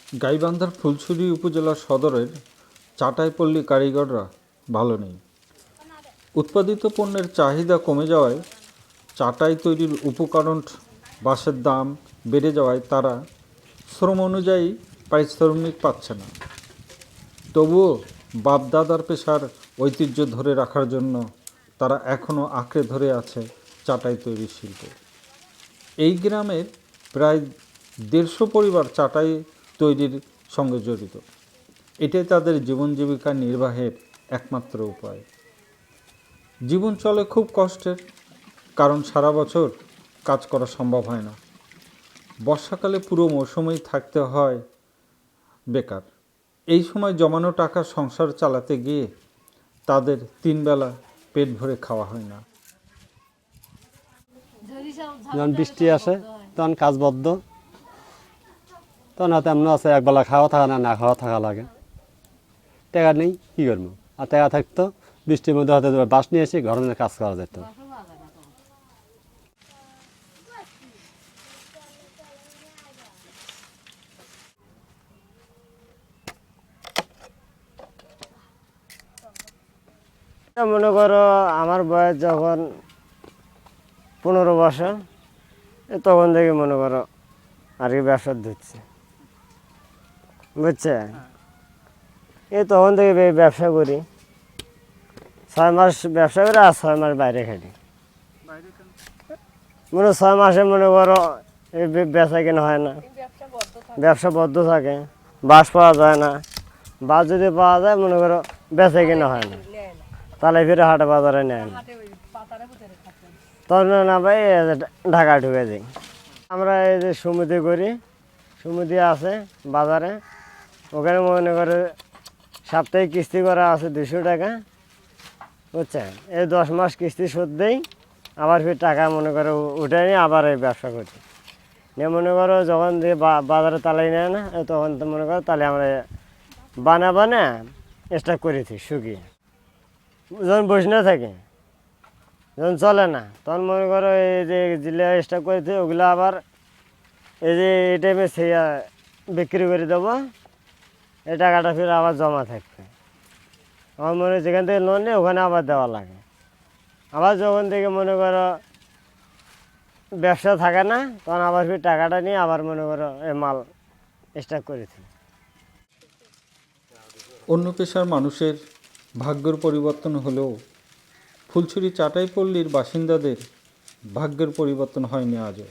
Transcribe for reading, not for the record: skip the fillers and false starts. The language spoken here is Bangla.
গাইবান্ধার ফুলছড়ি উপজেলা সদরের চাটাইপল্লী কারিগররা ভালো নেই। উৎপাদিত পণ্যের চাহিদা কমে যাওয়ায় চাটাই তৈরির উপকরণ বাঁশের দাম বেড়ে যাওয়ায় তারা শ্রম অনুযায়ী পারিশ্রমিক পাচ্ছে না। তবুও বাপদাদার পেশার ঐতিহ্য ধরে রাখার জন্য তারা এখনও আঁকড়ে ধরে আছে চাটাই তৈরির শিল্পে। এই গ্রামের প্রায় 150 পরিবার চাটাই তৈরির সঙ্গে জড়িত। এটাই তাদের জীবন জীবিকা নির্বাহের একমাত্র উপায়। জীবন চলে খুব কষ্টের, কারণ সারা বছর কাজ করা সম্ভব হয় না। বর্ষাকালে পুরো মৌসুমেই থাকতে হয় বেকার। এই সময় জমানো টাকা সংসার চালাতে গিয়ে তাদের 3 বেলা পেট ভরে খাওয়া হয় না। যখন বৃষ্টি আসে তখন কাজ বদ্ধ, তখন হয়তো এমন আছে একবেলা খাওয়া থাকা না খাওয়া থাকা লাগে। টাকা নেই, কী করবো? আর টাকা থাকতো বৃষ্টির মধ্যে হয়তো বাস নিয়ে এসে ঘরের মধ্যে কাজ করা যেত। মনে করো আমার বয়স যখন 15 বছর, তখন থেকে মনে করো আর কি ব্যবসা ধরছে, বুঝছে? তখন থেকে ব্যবসা করি, 6 মাস ব্যবসা করে আর 6 মাস বাইরে খাটি। 6 মাসে মনে করো বেচা কেনা হয় না, ব্যবসা বদ্ধ থাকে, বাস পাওয়া যায় না। বাস যদি পাওয়া যায় মনে করো বেচা কেনা হয় না, তাহলে ফিরে হাটে বাজারে নেয় না, তখন না ভাই ঢাকা ঢুকে যাই। আমরা এই যে সমিতি করি, সমিতি আছে বাজারে, ওখানে মনে করে সাপ্তাহিক কিস্তি করা আছে 200 টাকা, বুঝছেন? এই 10 মাস কিস্তি শোধ দেই, আবার ফির টাকা মনে করো উঠে নিয়ে আবার এই ব্যবসা করি। নিয়ে মনে করো যখন বাজারে তালাই নেয় না, তখন তো মনে করো তাহলে আমরা বানা স্টক করেছি শুকিয়ে। যখন বসে না থাকে, যখন চলে না, তখন মনে করো এই যে জিলা স্টক করেছি ওগুলো আবার এই যে এই টাইমে সে বিক্রি করে দেবো, এই টাকাটা ফিরে আবার জমা থাকবে। আমার মনে হয় যেখান থেকে লোন নেই ওখানে আবার দেওয়া লাগে। আবার যখন থেকে মনে করো ব্যবসা থাকে না, তখন আবার ফির টাকাটা নিয়ে আবার মনে করো এই মাল স্টক করেছি। অন্য পেশার মানুষের ভাগ্যের পরিবর্তন হলেও ফুলছড়ি চাটাইপল্লীর বাসিন্দাদের ভাগ্যের পরিবর্তন হয়নি আজও।